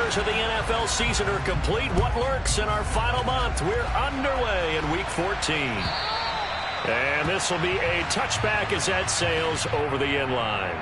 quarters of the NFL season are complete. What lurks in our final month? We're underway in Week 14. And this will be a touchback as that sails over the end line.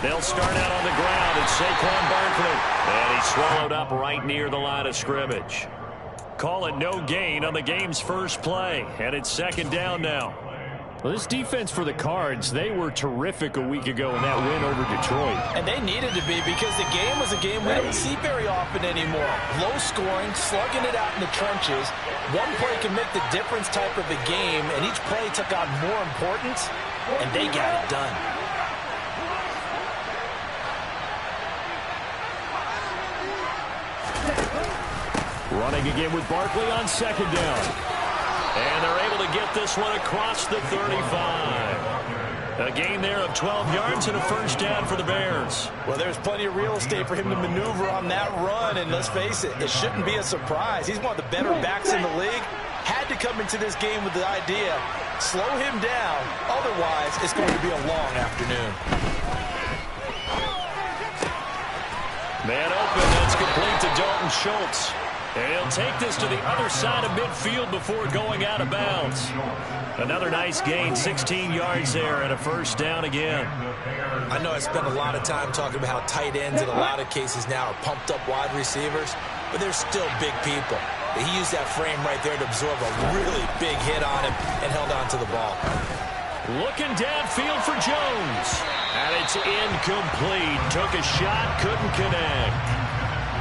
They'll start out on the ground. It's Saquon Barkley. And he's swallowed up right near the line of scrimmage. Call it no gain on the game's first play. And it's second down now. Well, this defense for the Cards, they were terrific a week ago in that win over Detroit. And they needed to be, because the game was a game we don't see very often anymore. Low scoring, slugging it out in the trenches. One play can make the difference type of a game, and each play took on more importance, and they got it done. Running again with Barkley on second down. And they're able to get this one across the 35. A gain there of 12 yards and a first down for the Bears. Well, there's plenty of real estate for him to maneuver on that run, and let's face it, it shouldn't be a surprise. He's one of the better backs in the league. Had to come into this game with the idea, slow him down, otherwise it's going to be a long afternoon. Man open, that's complete to Dalton Schultz. And he'll take this to the other side of midfield before going out of bounds. Another nice gain, 16 yards there, and a first down again. I know I spent a lot of time talking about how tight ends in a lot of cases now are pumped up wide receivers, but they're still big people. He used that frame right there to absorb a really big hit on him and held on to the ball. Looking downfield for Jones. And it's incomplete. Took a shot, couldn't connect.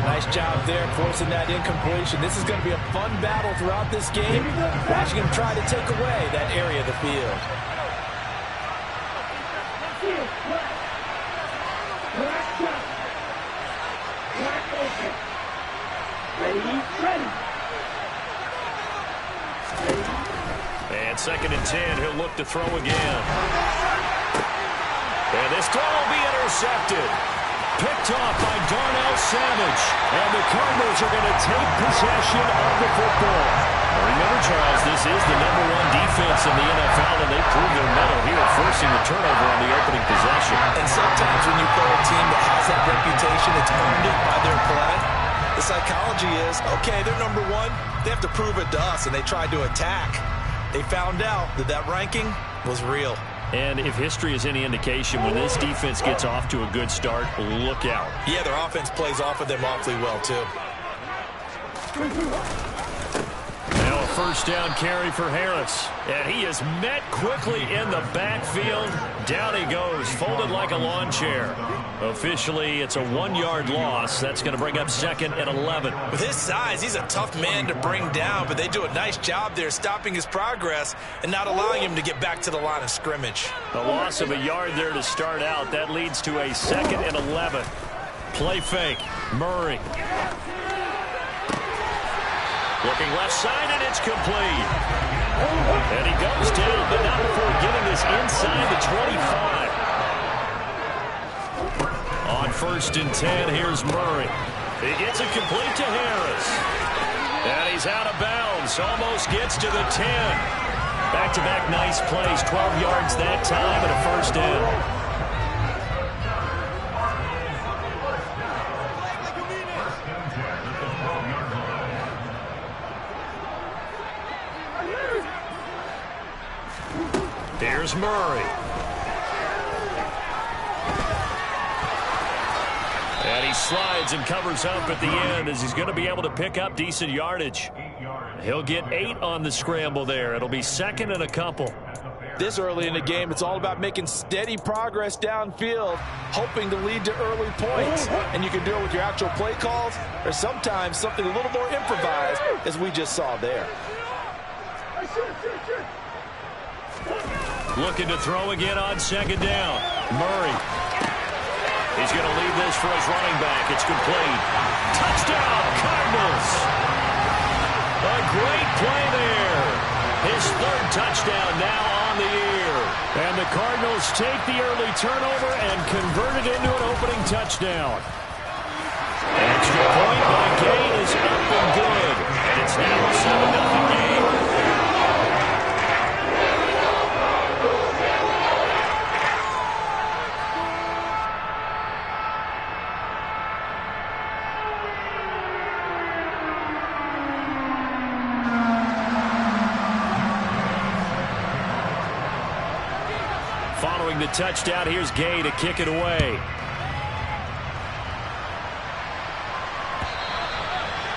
Nice job there forcing that incompletion. This is going to be a fun battle throughout this game. Watching him try to take away that area of the field. And second and 10, he'll look to throw again. And this throw will be intercepted. Picked off by Darnell Savage. And the Cardinals are going to take possession of the football. Remember, Charles, this is the #1 defense in the NFL, and they proved their mettle here, forcing the turnover on the opening possession. And sometimes when you play a team that has that reputation, it's earned it by their play. The psychology is, okay, they're #1. They have to prove it to us, and they tried to attack. They found out that that ranking was real. And if history is any indication, when this defense gets off to a good start, look out. Yeah, their offense plays off of them awfully well, too. Now a first down carry for Harris. And he is met quickly in the backfield. Down he goes, folded like a lawn chair. Officially, it's a 1-yard loss. That's going to bring up second and 11. With his size, he's a tough man to bring down, but they do a nice job there stopping his progress and not allowing him to get back to the line of scrimmage. A loss of a yard there to start out. That leads to a second and 11. Play fake. Murray. Looking left side, and it's complete. And he goes down, but not before getting this inside the 25. On first and 10, here's Murray. He gets it complete to Harris. And he's out of bounds. Almost gets to the 10. Back-to-back nice plays. 12 yards that time and a first down. Here's Murray. And he slides and covers up at the end as he's going to be able to pick up decent yardage. He'll get 8 on the scramble there. It'll be second and a couple. This early in the game, it's all about making steady progress downfield, hoping to lead to early points. And you can do it with your actual play calls or sometimes something a little more improvised, as we just saw there. Looking to throw again on second down. Murray. He's going to leave this for his running back. It's complete. Touchdown, Cardinals. A great play there. His third touchdown now on the year. And the Cardinals take the early turnover and convert it into an opening touchdown. Extra point by Gay is up and good. And it's now a 7-0 game. Following the touchdown, here's Gay to kick it away.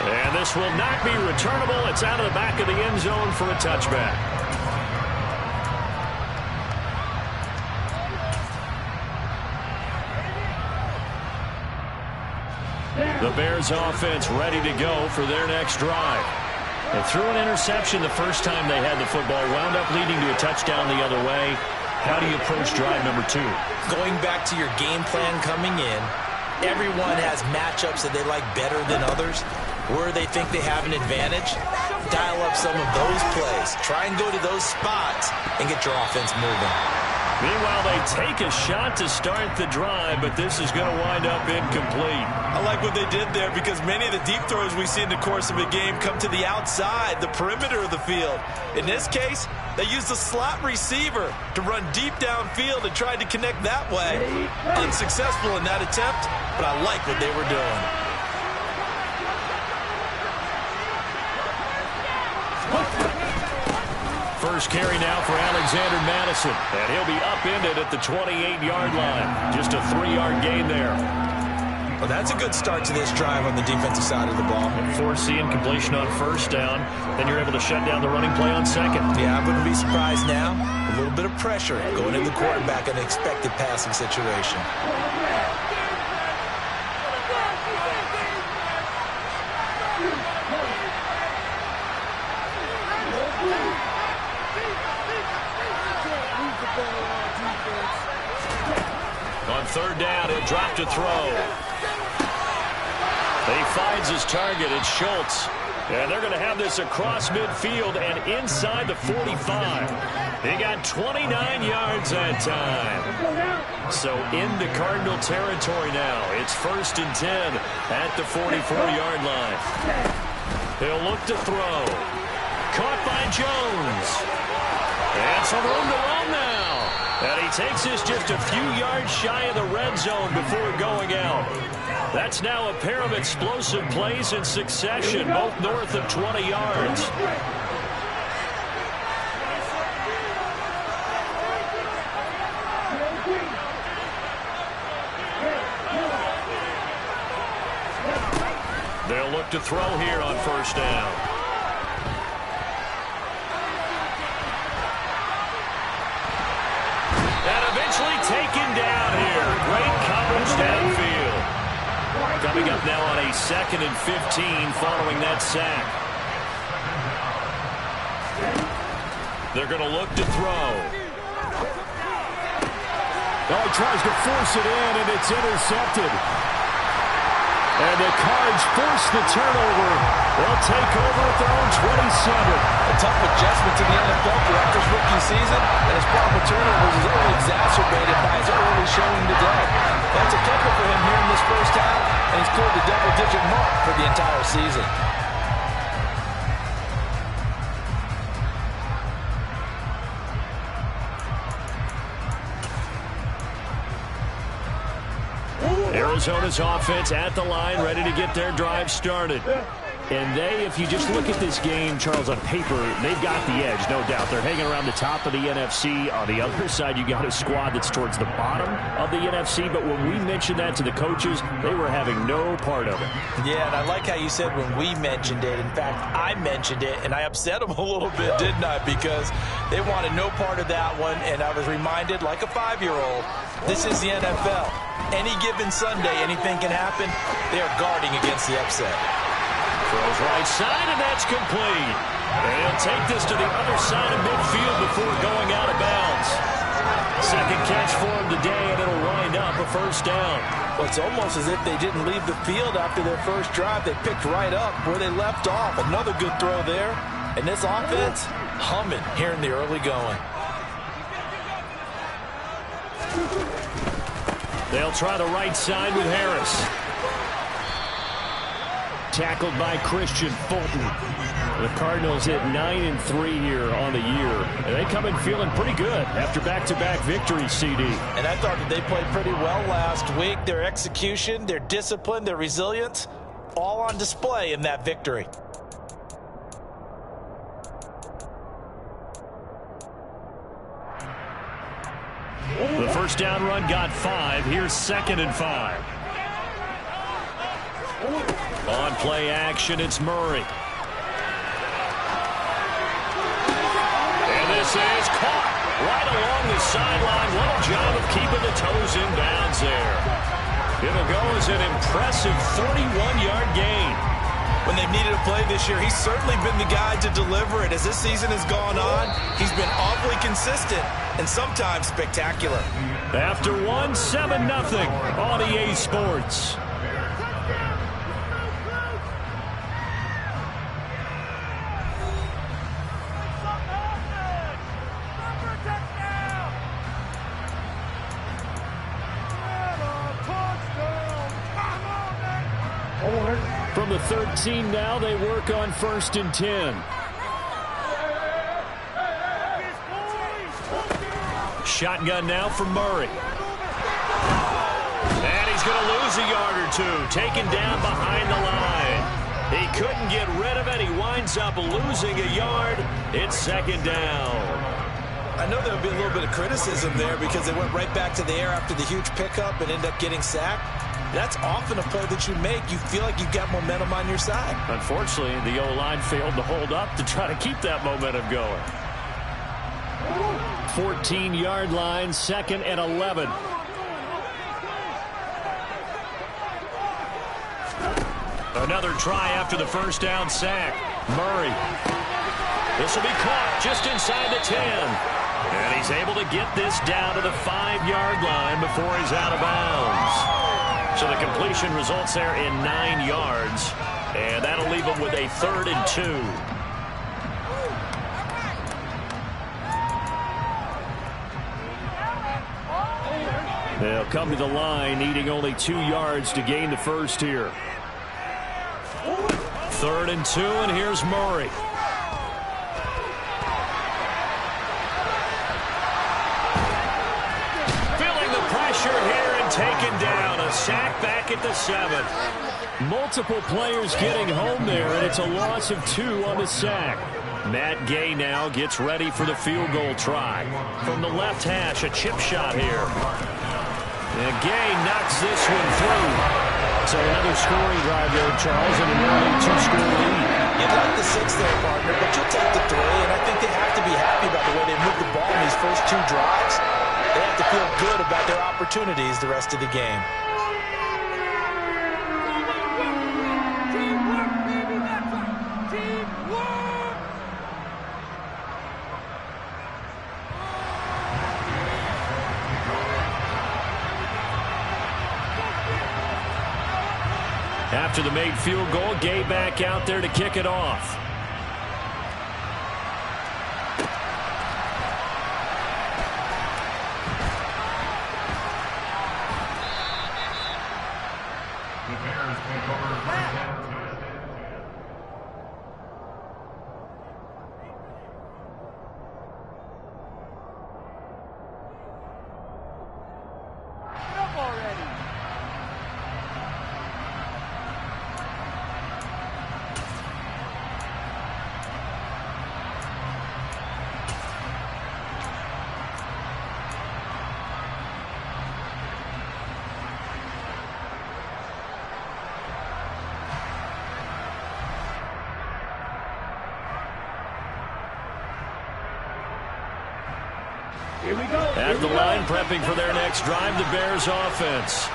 And this will not be returnable. It's out of the back of the end zone for a touchback. The Bears offense ready to go for their next drive. They threw an interception the first time they had the football, wound up leading to a touchdown the other way. How do you approach drive number 2? Going back to your game plan coming in, everyone has matchups that they like better than others. Where they think they have an advantage, dial up some of those plays. Try and go to those spots and get your offense moving. Meanwhile, they take a shot to start the drive, but this is going to wind up incomplete. I like what they did there because many of the deep throws we see in the course of a game come to the outside, the perimeter of the field. In this case, they used a slot receiver to run deep downfield and tried to connect that way. Unsuccessful in that attempt, but I like what they were doing. First carry now for Alexander Madison, and he'll be upended at the 28-yard line. Just a 3-yard gain there. Well, that's a good start to this drive on the defensive side of the ball. Forcing completion on first down, then you're able to shut down the running play on second. Yeah, I wouldn't be surprised now. A little bit of pressure going into the quarterback in an expected passing situation. On third down, he'll drop to throw. He finds his target. It's Schultz. And they're going to have this across midfield and inside the 45. He got 29 yards that time. So into Cardinal territory now. It's 1st and 10 at the 44-yard line. He'll look to throw. Caught by Jones. And some room to run now. And he takes this just a few yards shy of the red zone before going out. That's now a pair of explosive plays in succession, both north of 20 yards. They'll look to throw here on first down. And eventually taken down here. Great coverage downfield. Coming up now on a 2nd and 15 following that sack. They're going to look to throw. Oh, he tries to force it in, and it's intercepted. And the Cards force the turnover. They'll take over at their own 27. A tough adjustment to the NFL throughout this rookie season, and his problem with turnovers is only exacerbated by his early showing today. That's a couple for him here in this first half, and he's cleared the double-digit mark for the entire season. Arizona's offense at the line, ready to get their drive started. And they, if you just look at this game, Charles, on paper, they've got the edge, no doubt. They're hanging around the top of the NFC. On the other side, you got a squad that's towards the bottom of the NFC. But when we mentioned that to the coaches, they were having no part of it. Yeah, and I like how you said when we mentioned it. In fact, I mentioned it, and I upset them a little bit, didn't I? Because they wanted no part of that one, and I was reminded, like a 5-year-old, this is the NFL. Any given Sunday, anything can happen. They are guarding against the upset. Throws right side, and that's complete. And he'll They'll take this to the other side of midfield before going out of bounds. Second catch for him today, and it'll wind up a first down. Well, it's almost as if they didn't leave the field after their first drive. They picked right up where they left off. Another good throw there. And this offense, humming here in the early going. They'll try the right side with Harris. Tackled by Christian Fulton. The Cardinals hit 9-3 here on the year. And they come in feeling pretty good after back-to-back victories, CD. And I thought that they played pretty well last week. Their execution, their discipline, their resilience, all on display in that victory. The first down run got 5. Here's 2nd and 5. On play action, it's Murray. And this is caught right along the sideline. What a job of keeping the toes in bounds there. It'll go as an impressive 31-yard gain. When they've needed a play this year, he's certainly been the guy to deliver it. As this season has gone on, he's been awfully consistent and sometimes spectacular. After 7-0 on EA Sports. From the 13 now, they work on 1st and 10. Shotgun now for Murray. And he's going to lose a yard or two, taken down behind the line. He couldn't get rid of it. He winds up losing a yard. It's 2nd down. I know there'll be a little bit of criticism there because they went right back to the air after the huge pickup and ended up getting sacked. That's often a play that you make. You feel like you've got momentum on your side. Unfortunately, the O-line failed to hold up to try to keep that momentum going. 14-yard line, 2nd and 11. Another try after the first down sack. Murray. This will be caught just inside the 10. And he's able to get this down to the 5-yard line before he's out of bounds. So the completion results there in 9 yards. And that'll leave him with a 3rd and 2. They'll come to the line, needing only 2 yards to gain the first here. 3rd and 2, and here's Murray. Feeling the pressure here and taken down. A sack back at the 7. Multiple players getting home there, and it's a loss of 2 on the sack. Matt Gay now gets ready for the field goal try. From the left hash, a chip shot here. And Gay knocks this one through. So another scoring drive there, Charles, and an early 2-score lead. You'd like the 6 there, partner, but you'll take the 3, and I think they have to be happy about the way they moved the ball in these first 2 drives. They have to feel good about their opportunities the rest of the game. After the made field goal, Gay back out there to kick it off. At the line, prepping for their next drive, the Bears offense.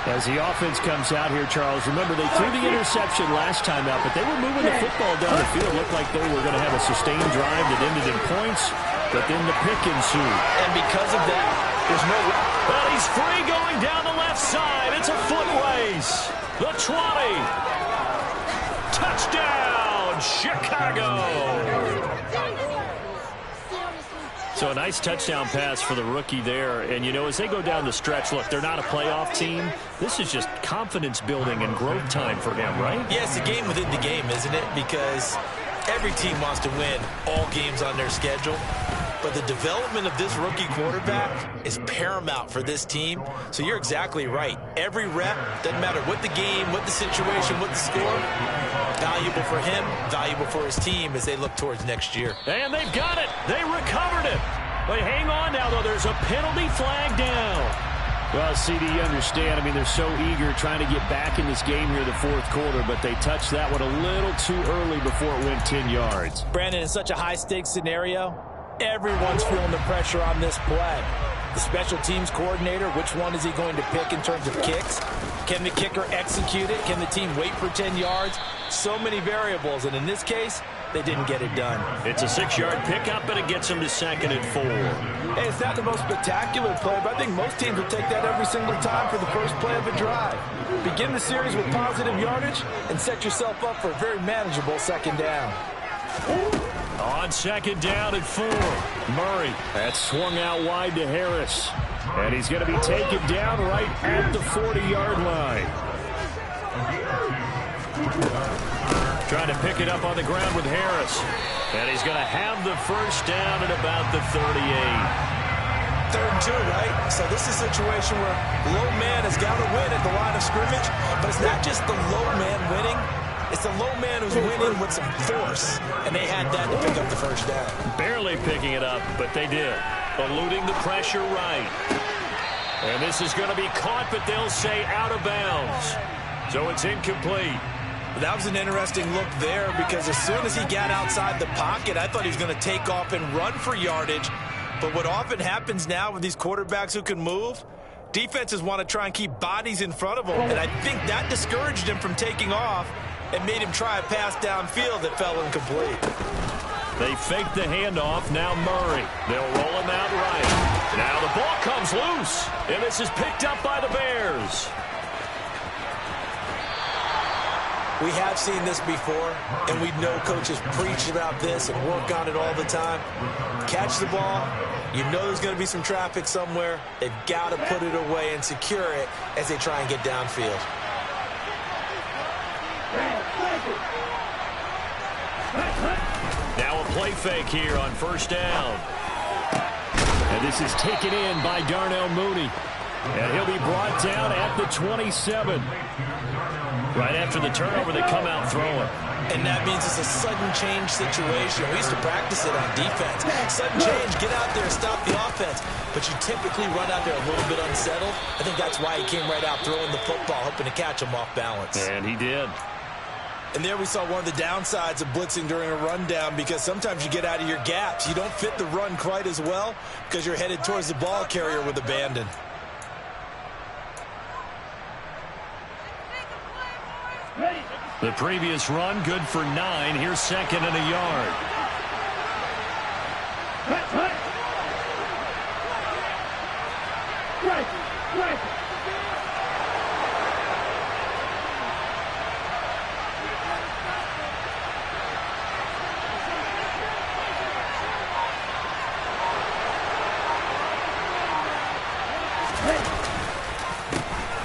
As the offense comes out here, Charles, remember they threw the interception last time out, but they were moving the football down the field. Looked like they were going to have a sustained drive that ended in points, but then the pick ensued. And because of that, there's no... But he's free going down the left side. It's a foot race. The 20. Touchdown, Chicago. So a nice touchdown pass for the rookie there. And, you know, as they go down the stretch, look, they're not a playoff team. This is just confidence building and growth time for him, right? Yeah, it's a game within the game, isn't it? Because every team wants to win all games on their schedule. But the development of this rookie quarterback is paramount for this team. So you're exactly right. Every rep, doesn't matter what the game, what the situation, what the score, valuable for him, valuable for his team as they look towards next year. And they've got it. They recovered it. But hang on now, though. There's a penalty flag down. Well, CD, you understand. I mean, they're so eager trying to get back in this game here the fourth quarter, but they touched that one a little too early before it went 10 yards. Brandon, in such a high-stakes scenario, everyone's feeling the pressure on this play. The special teams coordinator, which one is he going to pick in terms of kicks? Can the kicker execute it? Can the team wait for 10 yards? So many variables, and in this case, they didn't get it done. It's a 6-yard pickup, and it gets them to 2nd and 4. Hey, it's not the most spectacular play, but I think most teams will take that every single time for the first play of a drive. Begin the series with positive yardage and set yourself up for a very manageable second down. On 2nd down and 4. Murray, that's swung out wide to Harris. And he's going to be taken down right at the 40-yard line. Trying to pick it up on the ground with Harris. And he's going to have the first down at about the 38. 3rd and 2, right? So this is a situation where low man has got to win at the line of scrimmage, but it's not just the low man winning. It's the low man who's winning with some force, and they had that to pick up the first down. Barely picking it up, but they did. Eluding the pressure right. And this is going to be caught, but they'll say out of bounds. So it's incomplete. That was an interesting look there because as soon as he got outside the pocket, I thought he was going to take off and run for yardage. But what often happens now with these quarterbacks who can move, defenses want to try and keep bodies in front of them. And I think that discouraged him from taking off and made him try a pass downfield that fell incomplete. They fake the handoff. Now Murray. They'll roll him out right. Now the ball comes loose. And this is picked up by the Bears. We have seen this before, and we know coaches preach about this and work on it all the time. Catch the ball. You know there's going to be some traffic somewhere. They've got to put it away and secure it as they try and get downfield. Now a play fake here on 1st down. And this is taken in by Darnell Mooney. And he'll be brought down at the 27. Right after the turnover, they come out throwing. And that means it's a sudden change situation. We used to practice it on defense. Sudden change, get out there, stop the offense. But you typically run out there a little bit unsettled. I think that's why he came right out throwing the football, hoping to catch him off balance. And he did. And there we saw one of the downsides of blitzing during a rundown because sometimes you get out of your gaps. You don't fit the run quite as well because you're headed towards the ball carrier with abandon. The previous run, good for 9. Here's 2nd and a yard.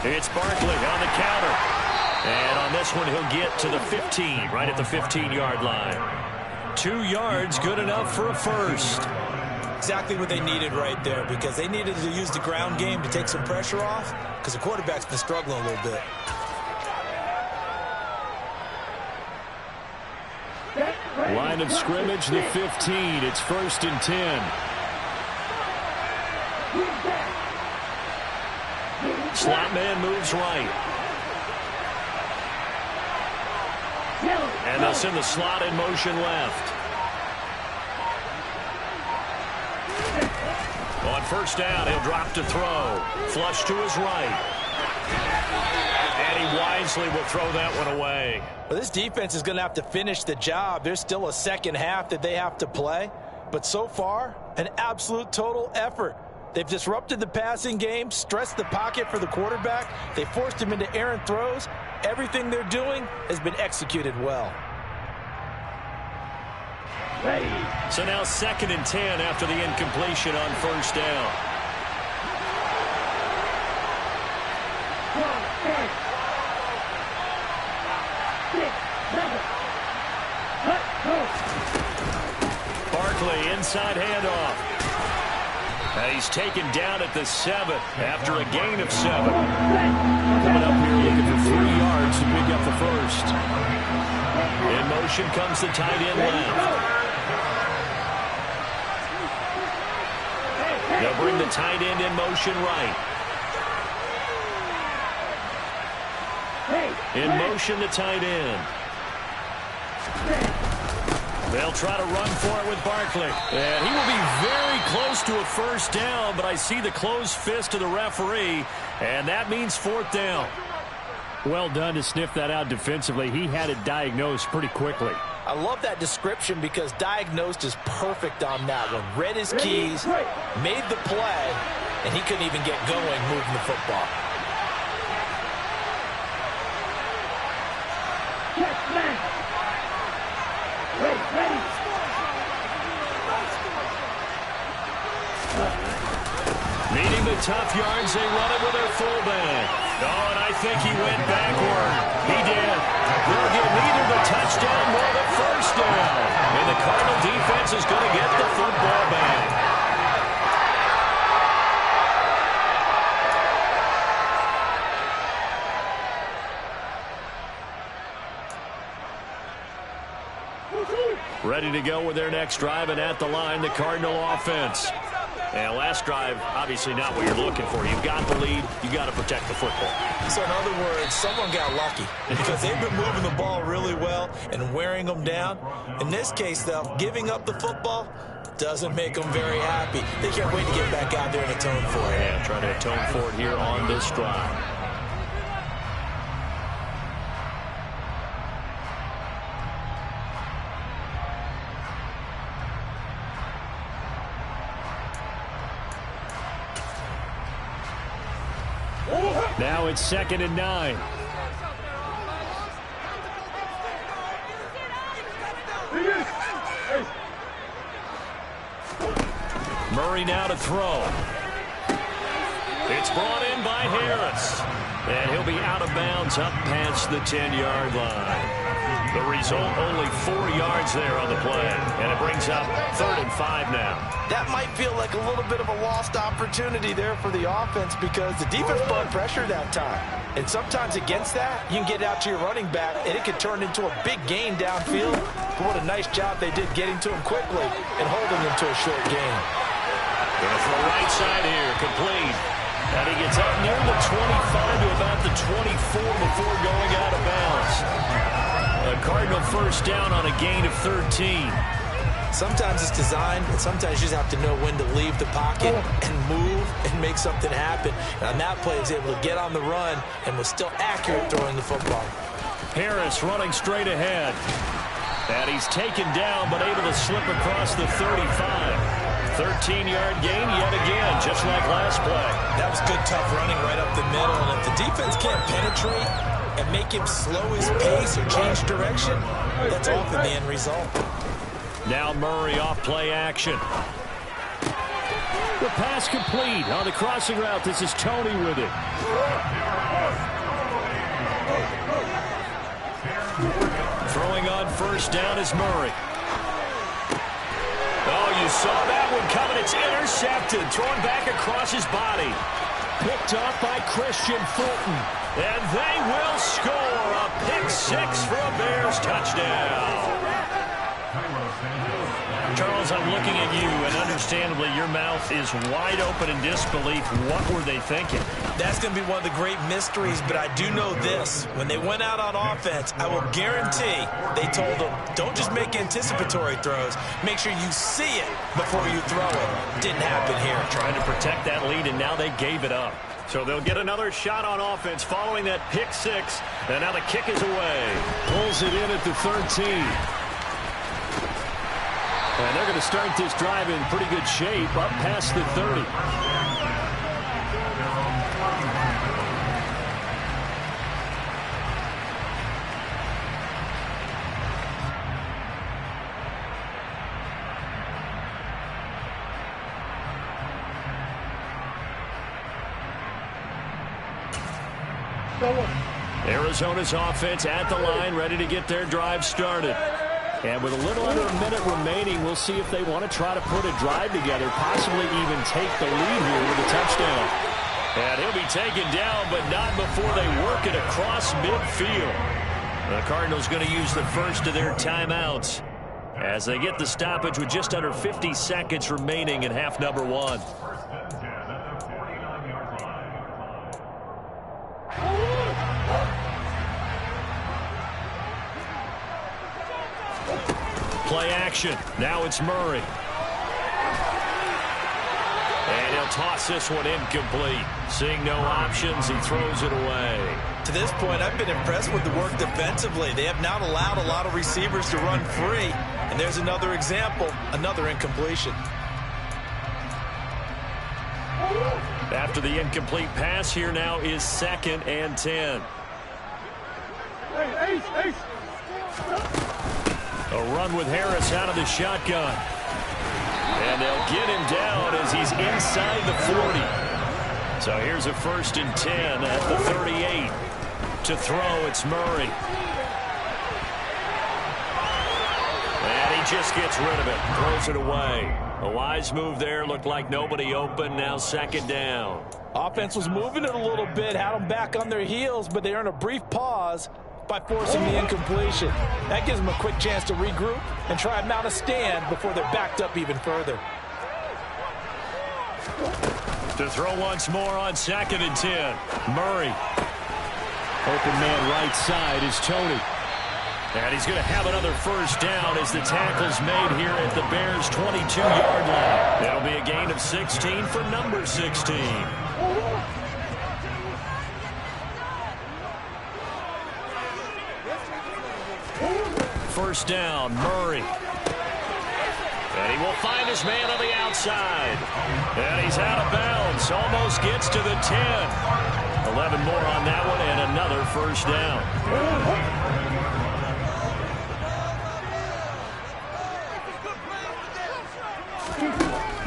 It's Barkley on the counter. And on this one, he'll get to the 15, right at the 15-yard line. 2 yards, good enough for a first. Exactly what they needed right there because they needed to use the ground game to take some pressure off because the quarterback's been struggling a little bit. Line of scrimmage, the 15. It's 1st and 10. Slot man moves right. And they'll send the slot in motion left. On 1st down, he'll drop to throw. Flush to his right. And he wisely will throw that one away. Well, this defense is going to have to finish the job. There's still a second half that they have to play. But so far, an absolute total effort. They've disrupted the passing game, stressed the pocket for the quarterback. They forced him into errant throws. Everything they're doing has been executed well. So now 2nd and 10 after the incompletion on first down. Barkley inside handoff. He's taken down at the 7 after a gain of 7. Coming up here looking for 3 yards to pick up the first. In motion comes the tight end left. They'll bring the tight end in motion right. In motion the tight end. They'll try to run for it with Barkley. And he will be very close to a first down, but I see the closed fist of the referee, and that means 4th down. Well done to sniff that out defensively. He had it diagnosed pretty quickly. I love that description because diagnosed is perfect on that one. Read his keys, made the play, and he couldn't even get going moving the football. Needing the tough yards, they run it with their fullback. Oh, and I think he went backward. He did. They'll get neither the touchdown nor the first down. And the Cardinal defense is going to get the football back. Ready to go with their next drive, and at the line, the Cardinal offense. And last drive, obviously not what you're looking for. You've got the lead. You've got to protect the football. So in other words, someone got lucky because they've been moving the ball really well and wearing them down. In this case, though, giving up the football doesn't make them very happy. They can't wait to get back out there and atone for it. Yeah, trying to atone for it here on this drive. Now it's 2nd and 9. Murray now to throw. It's brought in by Harris. And he'll be out of bounds up past the 10-yard line. The result, only 4 yards there on the play. And it brings up 3rd and 5 now. That might feel like a little bit of a lost opportunity there for the offense because the defense brought pressure that time. And sometimes against that, you can get out to your running back, and it could turn into a big gain downfield. But what a nice job they did getting to him quickly and holding him to a short gain. Going to throw right side here, complete. And he gets up near the 25 to about the 24 before going out of bounds. A Cardinal first down on a gain of 13. Sometimes it's designed, and sometimes you just have to know when to leave the pocket and move and make something happen. And on that play, he was able to get on the run and was still accurate throwing the football. Harris running straight ahead. And he's taken down, but able to slip across the 35. 13-yard gain yet again, just like last play. That was good, tough running right up the middle. And if the defense can't penetrate and make him slow his pace or change direction, that's often the end result. Now Murray off play action. The pass complete on the crossing route. This is Tony with it. Throwing on first down is Murray. Oh, you saw that one coming. It's intercepted. Thrown back across his body. Picked off by Christian Fulton. And they will score a pick six for a Bears touchdown. Charles, I'm looking at you, and understandably, your mouth is wide open in disbelief. What were they thinking? That's going to be one of the great mysteries, but I do know this. When they went out on offense, I will guarantee they told them, don't just make anticipatory throws. Make sure you see it before you throw it. Didn't happen here. Trying to protect that lead, and now they gave it up. So they'll get another shot on offense following that pick six. And now the kick is away. Pulls it in at the 13. And they're going to start this drive in pretty good shape up past the 30. Arizona's offense at the line, ready to get their drive started. And with a little under a minute remaining, we'll see if they want to try to put a drive together, possibly even take the lead here with a touchdown. And he'll be taken down, but not before they work it across midfield. The Cardinals going to use the first of their timeouts as they get the stoppage with just under 50 seconds remaining in half number one. Play action. Now it's Murray. And he'll toss this one incomplete. Seeing no options, he throws it away. To this point, I've been impressed with the work defensively. They have not allowed a lot of receivers to run free. And there's another example, another incompletion. After the incomplete pass, here now is 2nd and 10. A run with Harris out of the shotgun. And they'll get him down as he's inside the 40. So here's a 1st and 10 at the 38. To throw, it's Murray. And he just gets rid of it. Throws it away. A wise move there. Looked like nobody open. Now 2nd down. Offense was moving it a little bit. Had them back on their heels, but they earned a brief pause by forcing the incompletion. That gives them a quick chance to regroup and try and mount a stand before they're backed up even further. To throw once more on 2nd and 10. Murray. Open man right side is Tony. And he's going to have another 1st down as the tackle's made here at the Bears' 22-yard line. It'll be a gain of 16 for number 16. 1st down, Murray. And he will find his man on the outside. And he's out of bounds. Almost gets to the 10. 11 more on that one and another 1st down.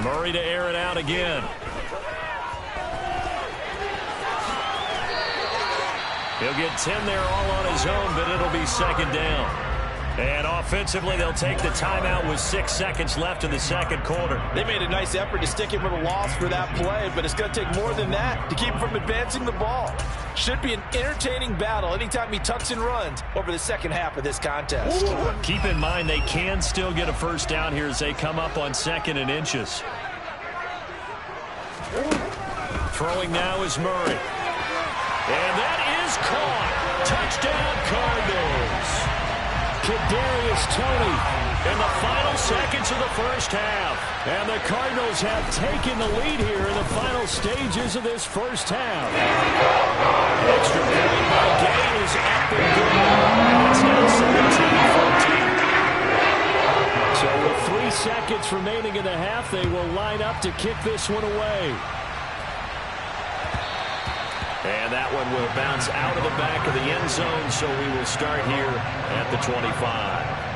Murray to air it out again. He'll get 10 there all on his own, but it'll be 2nd down. And offensively, they'll take the timeout with 6 seconds left in the 2nd quarter. They made a nice effort to stick him with a loss for that play, but it's going to take more than that to keep him from advancing the ball. Should be an entertaining battle anytime he tucks and runs over the second half of this contest. Keep in mind they can still get a 1st down here as they come up on 2nd and inches. Throwing now is Murray. And that is caught. Touchdown, Cardinals. Kadarius Toney In the final seconds of the 1st half. And the Cardinals have taken the lead here in the final stages of this 1st half. Extra point by Gay is up and good. It's now 17-14. So with 3 seconds remaining in the half, they will line up to kick this one away. And that one will bounce out of the back of the end zone, so we will start here at the 25.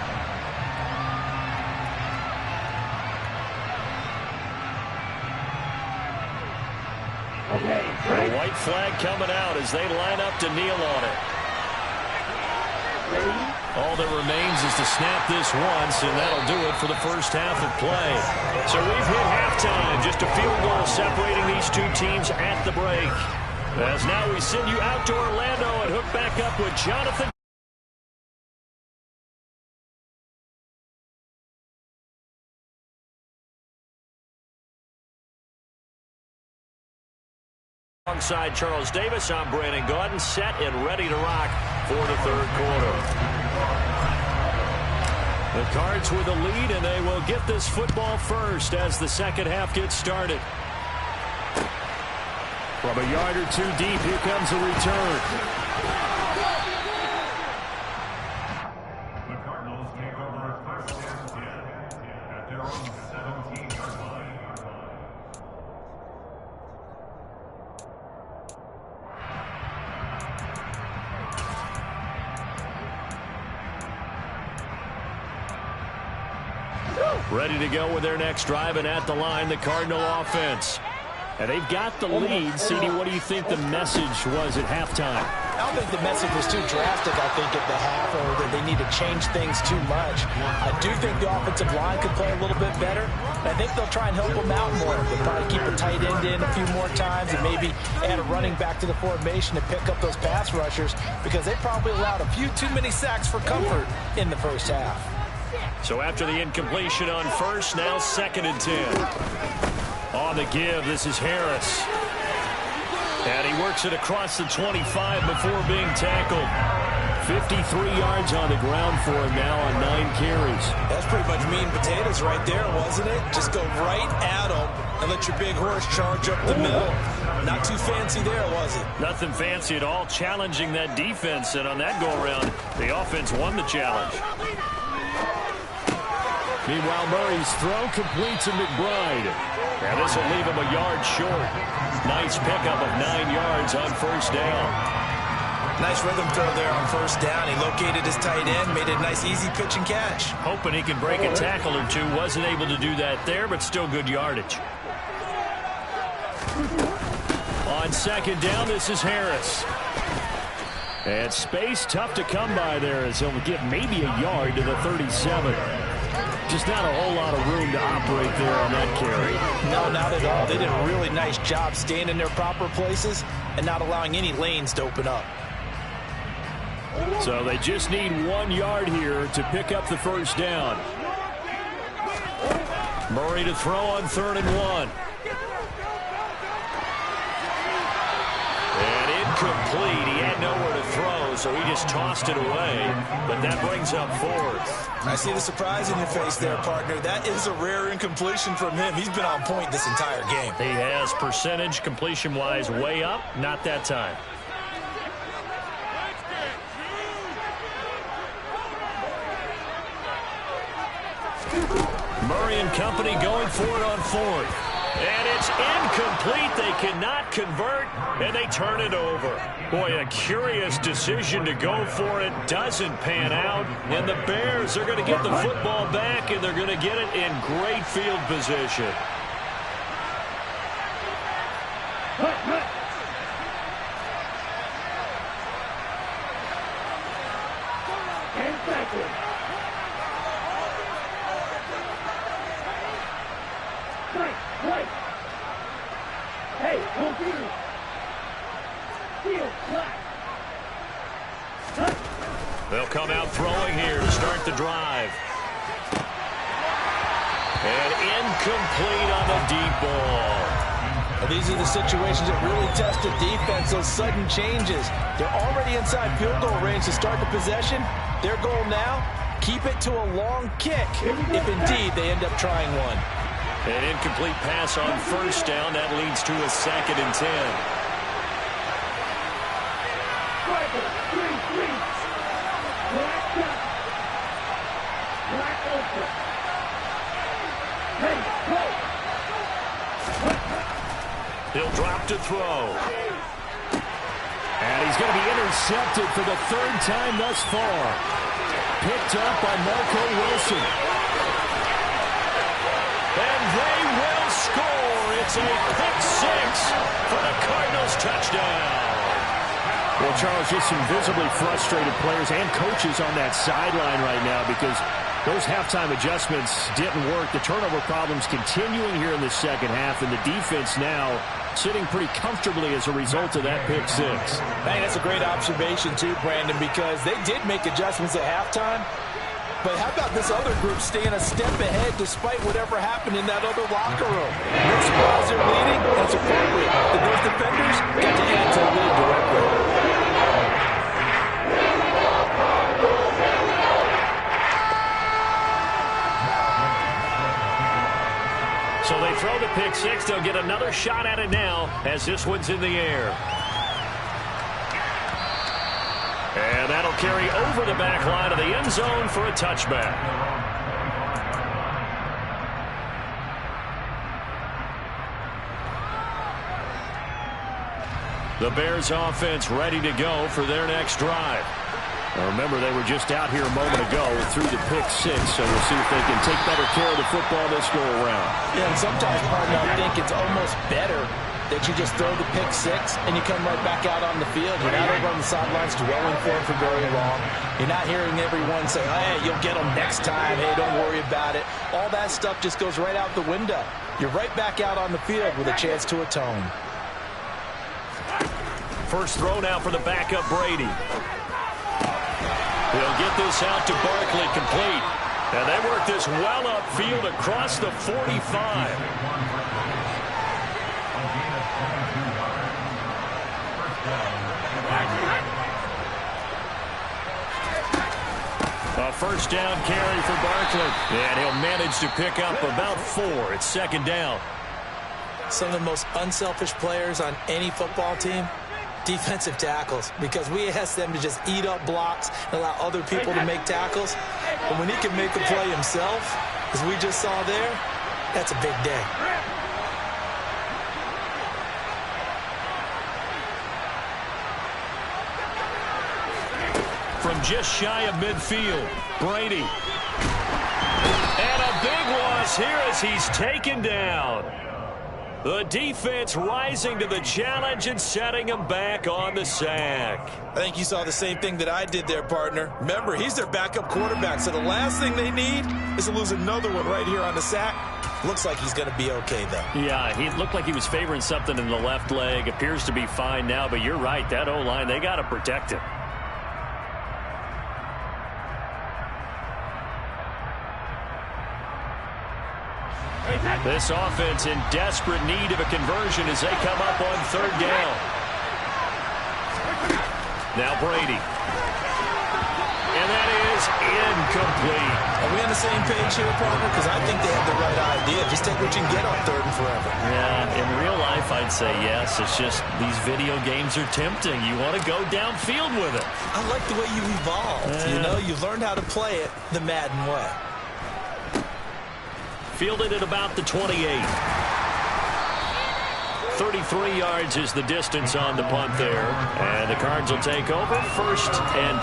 A white flag coming out as they line up to kneel on it. All that remains is to snap this once, and that'll do it for the 1st half of play. So we've hit halftime, just a field goal separating these two teams at the break. As now we send you out to Orlando and hook back up with Jonathan. Alongside Charles Davis, I'm Brandon Gaudin, set and ready to rock for the 3rd quarter. The Cards with a lead, and they will get this football first as the 2nd half gets started. From a yard or two deep, here comes a return. The Cardinals take over first and 10 at their own 17-yard line. Ready to go with their next drive, and at the line, the Cardinal offense. And they've got the lead. CD, what do you think the message was at halftime? I don't think the message was too drastic, I think, at the half, or that they need to change things too much. I do think the offensive line could play a little bit better. And I think they'll try and help them out more. They'll probably keep a tight end in a few more times and maybe add a running back to the formation to pick up those pass rushers, because they probably allowed a few too many sacks for comfort in the first half. So after the incompletion on first, now 2nd and 10. On the give, this is Harris. And he works it across the 25 before being tackled. 53 yards on the ground for him now on 9 carries. That's pretty much meat and potatoes right there, wasn't it? Just go right at him and let your big horse charge up the middle. Not too fancy there, was it? Nothing fancy at all, challenging that defense. And on that go-around, the offense won the challenge. Meanwhile, Murray's throw complete to McBride. And this will leave him a yard short. Nice pickup of 9 yards on first down. Nice rhythm throw there on first down. He located his tight end, made a nice easy pitch and catch. Hoping he can break a tackle or two. Wasn't able to do that there, but still good yardage. On 2nd down, this is Harris. And space tough to come by there, as he'll give maybe a yard to the 37. Just not a whole lot of room to operate there on that carry. No, not at all. They did a really nice job staying in their proper places and not allowing any lanes to open up. So they just need 1 yard here to pick up the first down. Murray to throw on 3rd and 1. And incomplete. He had nowhere to throw, so he just tossed it away. But that brings up 4th. I see the surprise in your face there, partner. That is a rare incompletion from him. He's been on point this entire game. He has percentage, completion-wise, way up. Not that time. Murray and company going for it on 4th. And it's incomplete. They cannot convert, and they turn it over. Boy, a curious decision to go for it. Doesn't pan out, and the Bears are going to get the football back, and they're going to get it in great field position. They'll come out throwing here to start the drive. And incomplete on the deep ball. Well, these are the situations that really test the defense, those sudden changes. They're already inside field goal range to start the possession. Their goal now, keep it to a long kick, if indeed they end up trying one. An incomplete pass on first down. That leads to a 2nd and 10. He'll drop to throw. And he's going to be intercepted for the 3rd time thus far. Picked up by Marco Wilson. And they will score. It's a pick 6 for the Cardinals touchdown. Well, Charles, just some visibly frustrated players and coaches on that sideline right now because those halftime adjustments didn't work. The turnover problems continuing here in the second half, and the defense now sitting pretty comfortably as a result of that pick 6. I think that's a great observation too, Brandon, because they did make adjustments at halftime. But how about this other group staying a step ahead despite whatever happened in that other locker room? No surprise they're leading. That's appropriate. And those defenders got to add to the lead directly. So they throw the pick six. They'll get another shot at it now as this one's in the air. And that'll carry over the back line of the end zone for a touchback. The Bears offense ready to go for their next drive. Now remember, they were just out here a moment ago through the pick six, so we'll see if they can take better care of the football this go around. Yeah, and sometimes, partner, I think it's almost better that you just throw the pick six and you come right back out on the field. You're not over on the sidelines dwelling for it for very long. You're not hearing everyone say, hey, you'll get them next time. Hey, don't worry about it. All that stuff just goes right out the window. You're right back out on the field with a chance to atone. First throw now for the backup Brady. He'll get this out to Barkley, complete. And they work this well upfield across the 45. A first down carry for Barkley. And he'll manage to pick up about 4. It's second down. Some of the most unselfish players on any football team, defensive tackles, because we ask them to just eat up blocks and allow other people to make tackles. But when he can make a play himself, as we just saw there, that's a big day. From just shy of midfield, Brady. And a big loss here as he's taken down. The defense rising to the challenge and setting him back on the sack. I think you saw the same thing that I did there, partner. Remember, he's their backup quarterback, so the last thing they need is to lose another one right here on the sack. Looks like he's going to be okay, though. Yeah, he looked like he was favoring something in the left leg. Appears to be fine now, but you're right. That O-line, they got to protect him. This offense in desperate need of a conversion as they come up on third down. Now Brady. And that is incomplete. Are we on the same page here, partner? Because I think they have the right idea. Just take what you can get on third and forever. Yeah, in real life, I'd say yes. It's just these video games are tempting. You want to go downfield with it. I like the way you evolved. You know, you've learned how to play it the Madden way. Fielded at about the 28. 33 yards is the distance on the punt there. And the Cards will take over, 1st and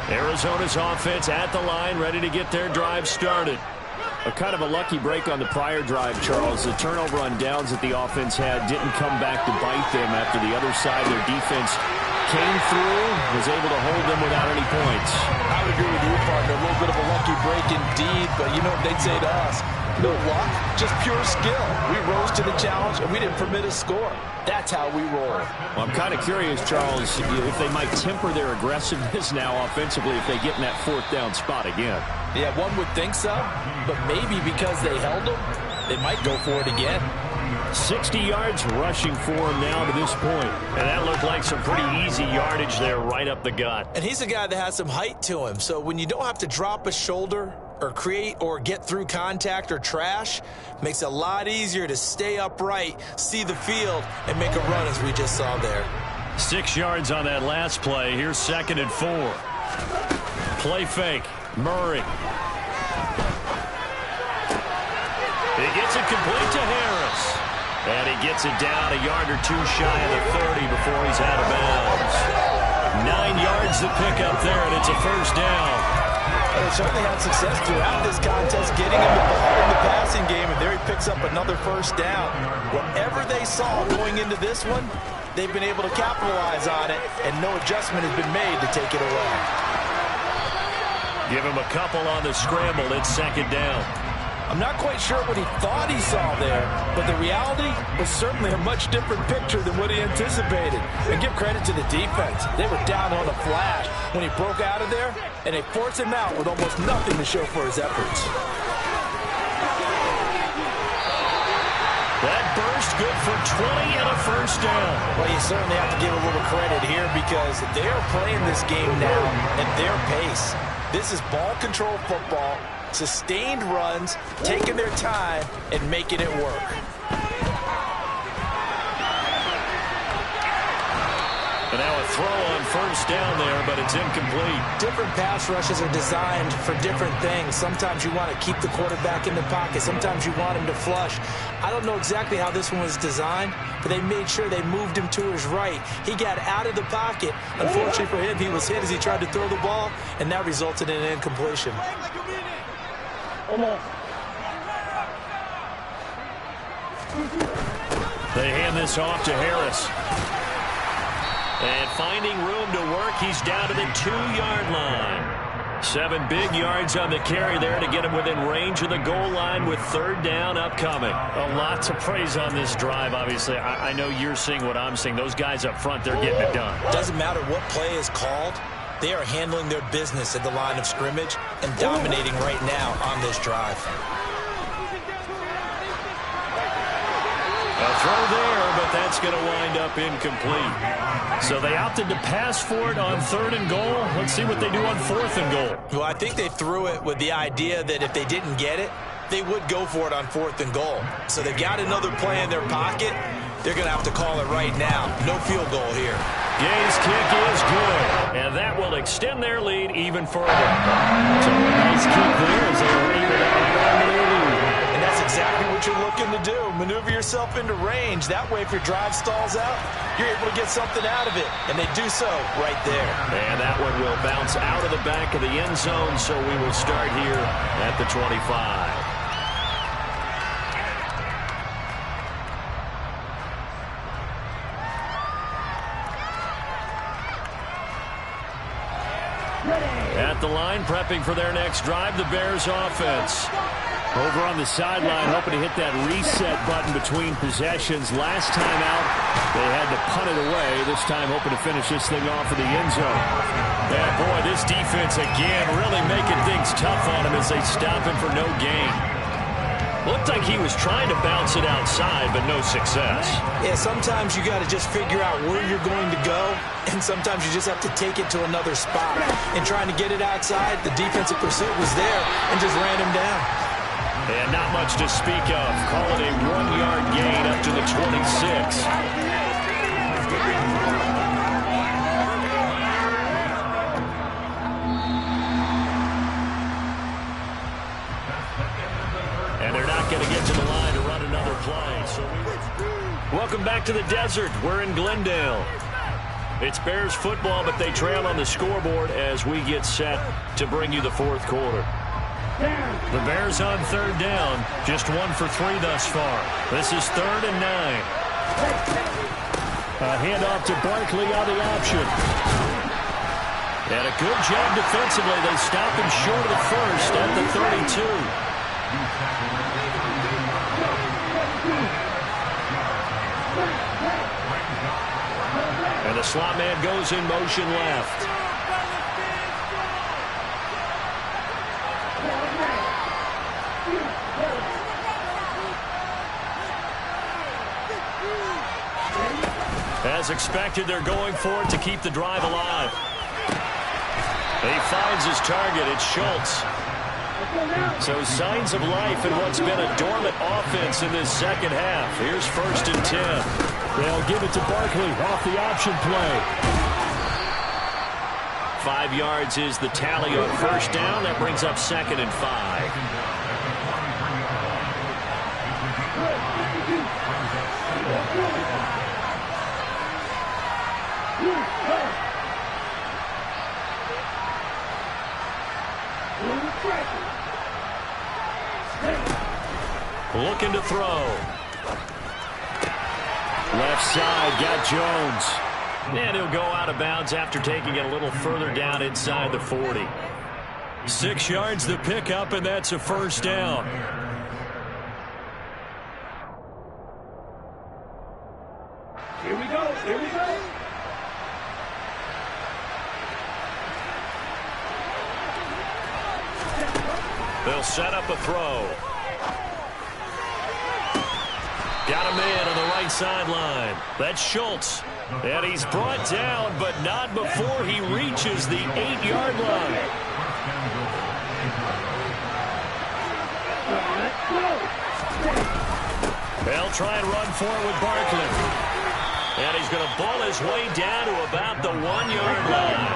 10. Arizona's offense at the line, ready to get their drive started. A kind of a lucky break on the prior drive, Charles. The turnover on downs that the offense had didn't come back to bite them after the other side of their defense came through, was able to hold them without any points. I would agree with you, partner. A little bit of a lucky break indeed, but you know what they'd say to us? No luck, just pure skill. We rose to the challenge, and we didn't permit a score. That's how we roll. Well, I'm kind of curious, Charles, if they might temper their aggressiveness now offensively if they get in that 4th down spot again. Yeah, one would think so, but maybe because they held them, they might go for it again. 60 yards rushing for him now to this point. And that looked like some pretty easy yardage there right up the gut. And he's a guy that has some height to him. So when you don't have to drop a shoulder or create or get through contact or trash, makes it a lot easier to stay upright, see the field, and make a run as we just saw there. 6 yards on that last play. Here's 2nd and 4. Play fake. Murray. He gets it complete to Harris. And he gets it down a yard or 2 shy of the 30 before he's out of bounds. 9 yards to pick up there, and it's a 1st down. They certainly had success throughout this contest getting him the ball in the passing game, and there he picks up another 1st down. Whatever they saw going into this one, they've been able to capitalize on it, and no adjustment has been made to take it away. Give him a couple on the scramble. It's 2nd down. I'm not quite sure what he thought he saw there, but the reality was certainly a much different picture than what he anticipated. And give credit to the defense. They were down on a flash when he broke out of there, and they forced him out with almost nothing to show for his efforts. That burst good for 20 and a first down. Well, you certainly have to give a little credit here because they are playing this game now at their pace. This is ball control football, sustained runs, taking their time and making it work. And now a throw on first down there, but it's incomplete. Different pass rushes are designed for different things. Sometimes you want to keep the quarterback in the pocket. Sometimes you want him to flush. I don't know exactly how this one was designed, but they made sure they moved him to his right. He got out of the pocket. Unfortunately for him, he was hit as he tried to throw the ball, and that resulted in an incompletion. They hand this off to Harris. And finding room to work, he's down to the 2-yard line. 7 big yards on the carry there to get him within range of the goal line with third down upcoming. A lot to praise on this drive, obviously. I know you're seeing what I'm seeing. Those guys up front, they're getting it done. Doesn't matter what play is called. They are handling their business at the line of scrimmage and dominating right now on this drive. A throw there, but that's going to wind up incomplete. So they opted to pass for it on 3rd and goal. Let's see what they do on 4th and goal. Well, I think they threw it with the idea that if they didn't get it, they would go for it on 4th and goal. So they've got another play in their pocket. They're going to have to call it right now. No field goal here. Gay's kick is good, and that will extend their lead even further. So a nice kick there as they were able to add on to their lead. And that's exactly what you're looking to do. Maneuver yourself into range. That way, if your drive stalls out, you're able to get something out of it. And they do so right there. And that one will bounce out of the back of the end zone, so we will start here at the 25. At the line, prepping for their next drive, the Bears offense. Over on the sideline, hoping to hit that reset button between possessions. Last time out, they had to punt it away. This time, hoping to finish this thing off in the end zone. And boy, this defense again really making things tough on him as they stop him for no gain. Looked like he was trying to bounce it outside, but no success. Yeah, sometimes you got to just figure out where you're going to go, and sometimes you just have to take it to another spot. And trying to get it outside, the defensive pursuit was there and just ran him down. And not much to speak of. Call it a 1-yard gain up to the 26. And they're not going to get to the line to run another play. So welcome back to the desert. We're in Glendale. It's Bears football, but they trail on the scoreboard as we get set to bring you the 4th quarter. The Bears on 3rd down, just 1 for 3 thus far. This is 3rd and 9. A handoff to Barkley on the option. And a good job defensively. They stop him short of the first at the 32. And the slot man goes in motion left. As expected, they're going for it to keep the drive alive. He finds his target. It's Schultz. So signs of life in what's been a dormant offense in this second half. Here's 1st and 10. They'll give it to Barkley off the option play. 5 yards is the tally on 1st down. That brings up 2nd and 5. Looking to throw. Left side, got Jones. And he'll go out of bounds after taking it a little further down inside the 40. 6 yards the pickup, and that's a 1st down. Here we go. Here we go. They'll set up a throw. Got a man on the right sideline. That's Schultz. And he's brought down, but not before he reaches the 8-yard line. They'll try and run for it with Barkley. And he's going to ball his way down to about the 1-yard line.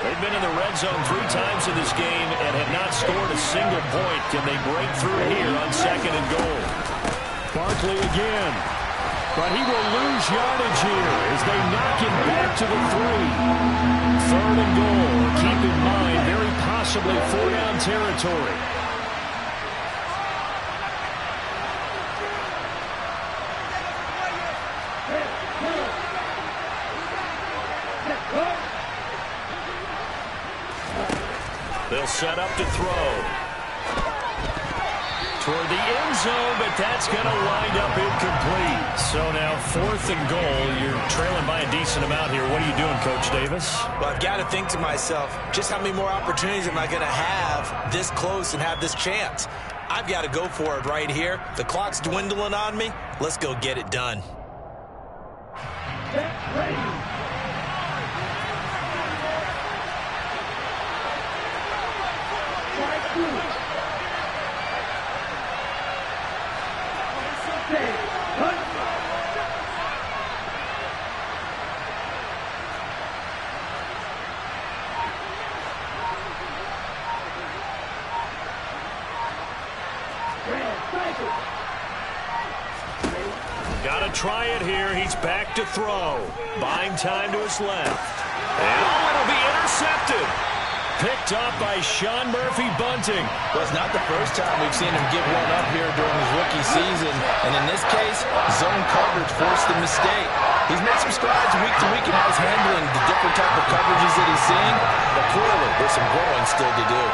They've been in the red zone 3 times in this game and have not scored a single point. Can they break through here on 2nd and goal? Barkley again. But he will lose yardage here as they knock him back to the 3. 3rd and goal. Keep in mind, very possibly 4-down territory. They'll set up to throw. Toward the end zone, but that's going to wind up incomplete. So now 4th and goal. You're trailing by a decent amount here. What are you doing, Coach Davis? Well, I've got to think to myself, just how many more opportunities am I going to have this close and have this chance? I've got to go for it right here. The clock's dwindling on me. Let's go get it done. Got to try it here. He's back to throw. Buying time to his left. And it'll be intercepted. Picked up by Sean Murphy-Bunting. Well, it's not the first time we've seen him give one up here during his rookie season. And in this case, zone coverage forced the mistake. He's made some strides week to week in how he's handling the different type of coverages that he's seeing. But clearly, there's some growing still to do.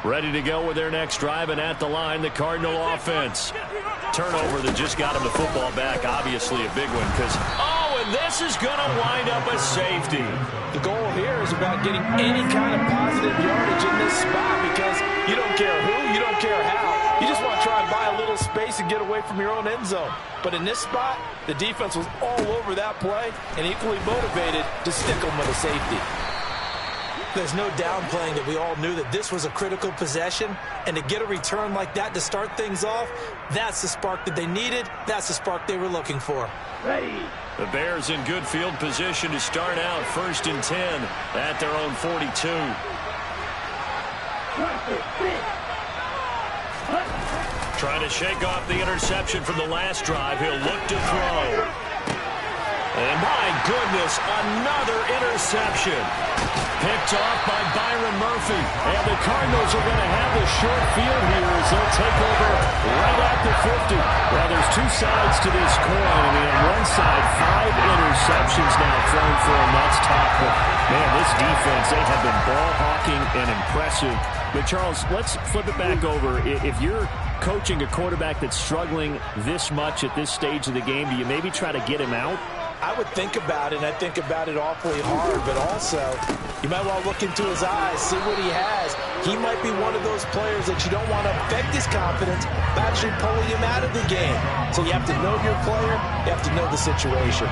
Ready to go with their next drive, and at the line, the Cardinal offense. Turnover that just got him the football back, obviously a big one, because, oh, and this is going to wind up a safety. The goal here is about getting any kind of positive yardage in this spot, because you don't care who, you don't care how. You just want to try and buy a little space and get away from your own end zone. But in this spot, the defense was all over that play and equally motivated to stick them with a safety. There's no downplaying that we all knew that this was a critical possession, and to get a return like that to start things off, that's the spark that they needed. That's the spark they were looking for. The Bears in good field position to start out 1st and 10 at their own 42. Trying to shake off the interception from the last drive. He'll look to throw. And my goodness, another interception. Picked off by Byron Murphy. And the Cardinals are going to have the short field here as they'll take over right at the 50. Well, there's 2 sides to this coin. I mean, on one side, 5 interceptions now thrown for him. That's tough. But, man, this defense, they have been ball hawking and impressive. But, Charles, let's flip it back over. If you're coaching a quarterback that's struggling this much at this stage of the game, do you maybe try to get him out? I would think about it, and I think about it awfully hard, but also you might want to look into his eyes, see what he has. He might be one of those players that you don't want to affect his confidence by actually pulling him out of the game. So you have to know your player, you have to know the situation.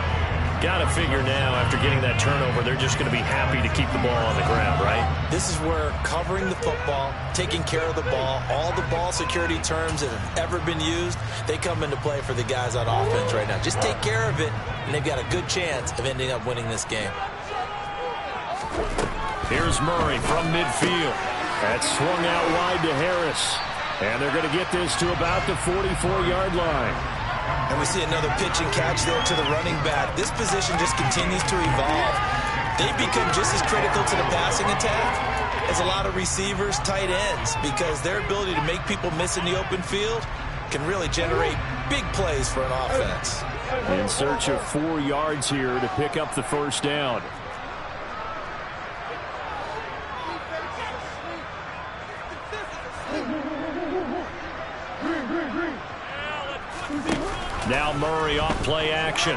Got to figure now, after getting that turnover, they're just going to be happy to keep the ball on the ground, right? This is where covering the football, taking care of the ball, all the ball security terms that have ever been used, they come into play for the guys on offense right now. Just take care of it, and they've got a good chance of ending up winning this game. Here's Murray from midfield. That's swung out wide to Harris. And they're going to get this to about the 44-yard line. And we see another pitch and catch there to the running back. This position just continues to evolve. They become just as critical to the passing attack as a lot of receivers, tight ends, because their ability to make people miss in the open field can really generate big plays for an offense. In search of 4 yards here to pick up the first down. Now Murray off play action.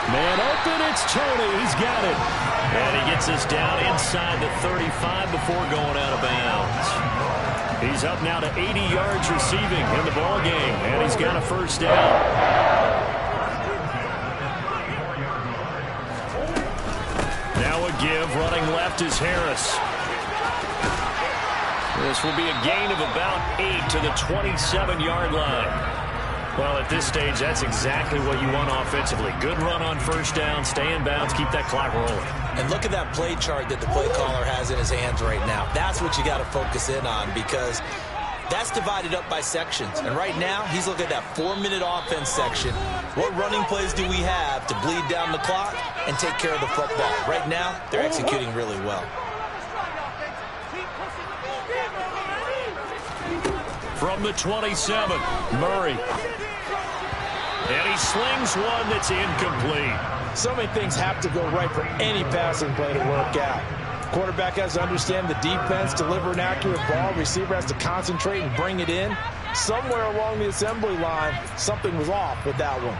Man open, it's Tony. He's got it. And he gets us down inside the 35 before going out of bounds. He's up now to 80 yards receiving in the ball game, and he's got a first down. Now a give, running left is Harris. This will be a gain of about 8 to the 27-yard line. Well, at this stage, that's exactly what you want offensively. Good run on first down, stay in bounds, keep that clock rolling. And look at that play chart that the play caller has in his hands right now. That's what you got to focus in on, because that's divided up by sections. And right now, he's looking at that 4-minute offense section. What running plays do we have to bleed down the clock and take care of the football? Right now, they're executing really well. From the 27, Murray. And he slings one that's incomplete. So many things have to go right for any passing play to work out. Quarterback has to understand the defense, deliver an accurate ball. Receiver has to concentrate and bring it in. Somewhere along the assembly line, something was off with that one.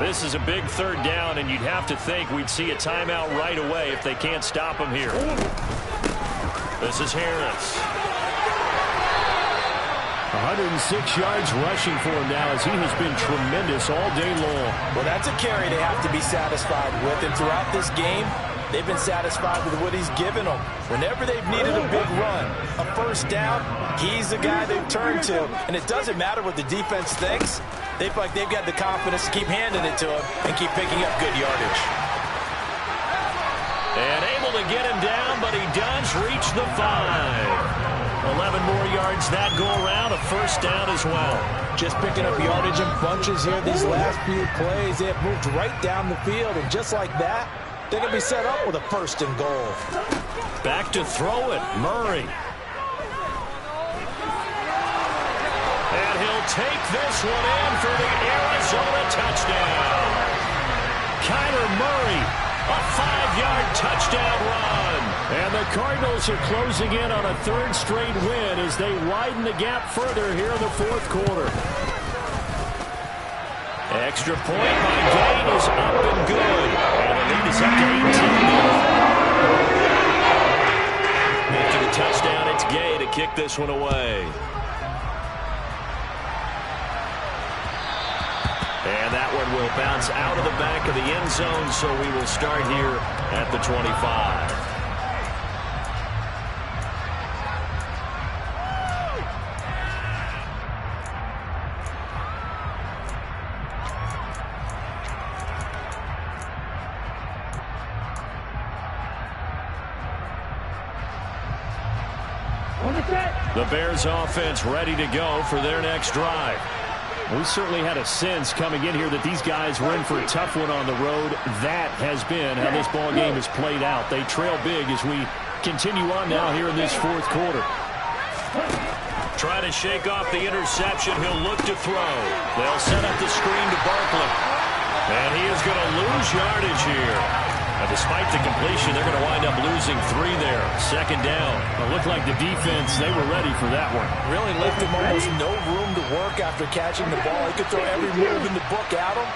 This is a big third down, and you'd have to think we'd see a timeout right away if they can't stop him here. This is Harris. 106 yards rushing for him now, as he has been tremendous all day long. Well, that's a carry they have to be satisfied with, and throughout this game, they've been satisfied with what he's given them. Whenever they've needed a big run, a first down, he's the guy they've turned to. And it doesn't matter what the defense thinks. They feel like they've got the confidence to keep handing it to him and keep picking up good yardage. And able to get him down, but he does reach the 5. 11 more yards that go around, a first down as well. Just picking up yardage in bunches here these last few plays. They have moved right down the field, and just like that, they're going to be set up with a first and goal. Back to throw it, Murray. And he'll take this one in for the Arizona touchdown. Kyler Murray, a 5-yard touchdown run. And the Cardinals are closing in on a 3rd straight win as they widen the gap further here in the 4th quarter. Extra point by Gain is up and good. And the lead is up to 18 now. After the touchdown, it's Gay to kick this one away. And that one will bounce out of the back of the end zone, so we will start here at the 25. The Bears offense ready to go for their next drive. We certainly had a sense coming in here that these guys were in for a tough one on the road. That has been how this ball game has played out. They trail big as we continue on now here in this 4th quarter. Try to shake off the interception. He'll look to throw. They'll set up the screen to Barkley. And he is going to lose yardage here. And despite the completion, they're going to wind up losing 3 there. 2nd down. It looked like the defense, they were ready for that one. Really left him almost no room to work after catching the ball. He could throw every move in the book at him.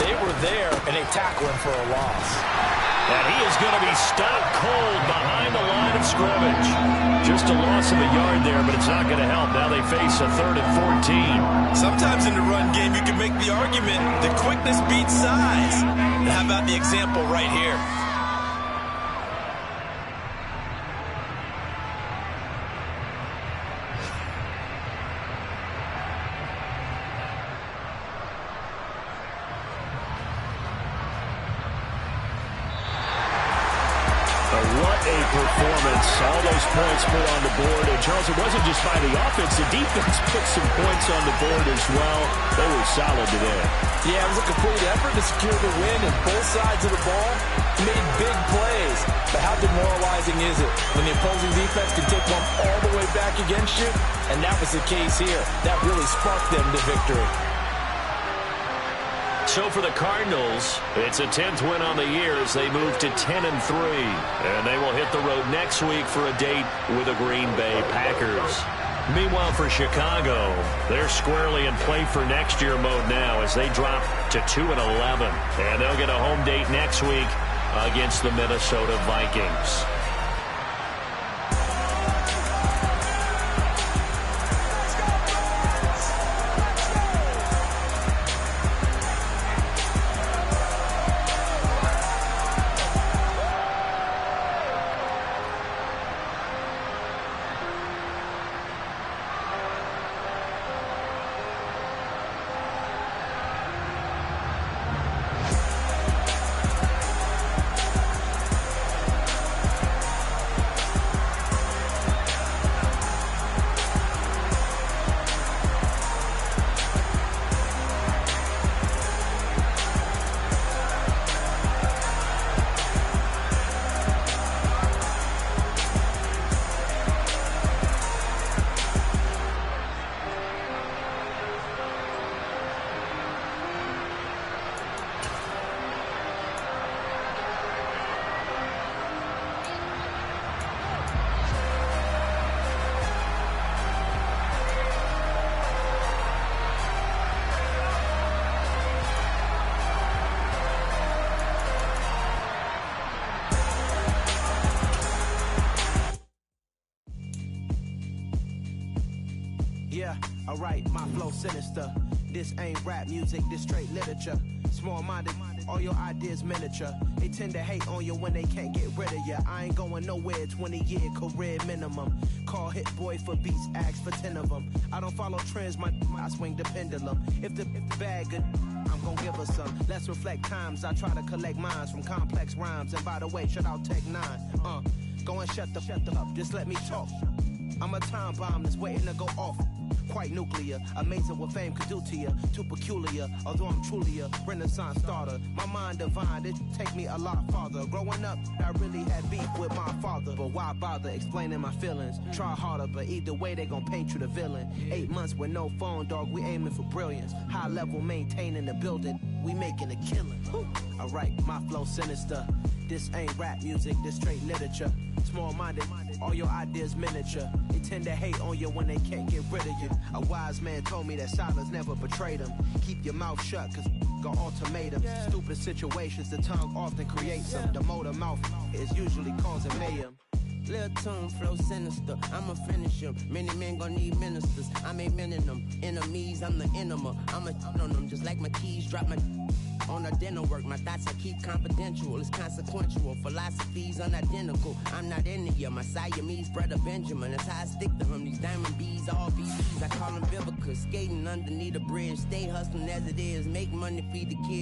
They were there, and they tackle him for a loss. And he is going to be stopped cold behind the line of scrimmage. Just a loss of a yard there, but it's not going to help. Now they face a 3rd and 14. Sometimes in the run game, you can make the argument that quickness beats size. And how about the example right here? What a performance. All those points put on the board. And, Charles, it wasn't just by the offense. The defense put some points on the board as well. They were solid today. Yeah, it was a complete effort to secure the win, and both sides of the ball made big plays. But how demoralizing is it when the opposing defense can take one all the way back against you? And that was the case here. That really sparked them to victory. So for the Cardinals, it's a 10th win on the year as they move to 10-3. And they will hit the road next week for a date with the Green Bay Packers. Meanwhile, for Chicago, they're squarely in play for next year mode now as they drop to 2-11. And they'll get a home date next week against the Minnesota Vikings. Yeah, alright, my flow sinister. This ain't rap music, this straight literature. Small-minded, all your ideas miniature. They tend to hate on you when they can't get rid of you. I ain't going nowhere, 20-year career minimum. Call hit boy for beats, ask for 10 of them. I don't follow trends, I swing the pendulum. If the bag good, I'm gonna give her some. Let's reflect times, I try to collect minds from complex rhymes. And by the way, shut out Tech 9. Go and shut the up, just let me talk. I'm a time bomb that's waiting to go off. Quite nuclear, amazing what fame could do to you. Too peculiar, although I'm truly a renaissance starter. My mind divine, it take me a lot farther. Growing up, I really had beef with my father. But why bother explaining my feelings? Try harder, but either way they gon' paint you the villain. 8 months with no phone, dog, we aiming for brilliance. High level maintaining the building, we making a killing. Alright, my flow sinister. This ain't rap music, this straight literature. Small-minded, all your ideas miniature. They tend to hate on you when they can't get rid of you. A wise man told me that silence never betrayed him. Keep your mouth shut, cause got ultimatums. Stupid situations, the tongue often creates them. The motor mouth is usually causing mayhem. Lil' tune, flow sinister, I'ma finish him. Many men gon' need ministers, I'm a men in them. Enemies, I'm the enema, I'ma on them. Just like my keys, drop my on a dinner work. My thoughts I keep confidential, it's consequential. Philosophies unidentical, I'm not into you. My Siamese brother Benjamin, that's how I stick to him. These diamond bees, all BBs, I call them Vivica. Skating underneath a bridge, stay hustling as it is. Make money, feed the kids.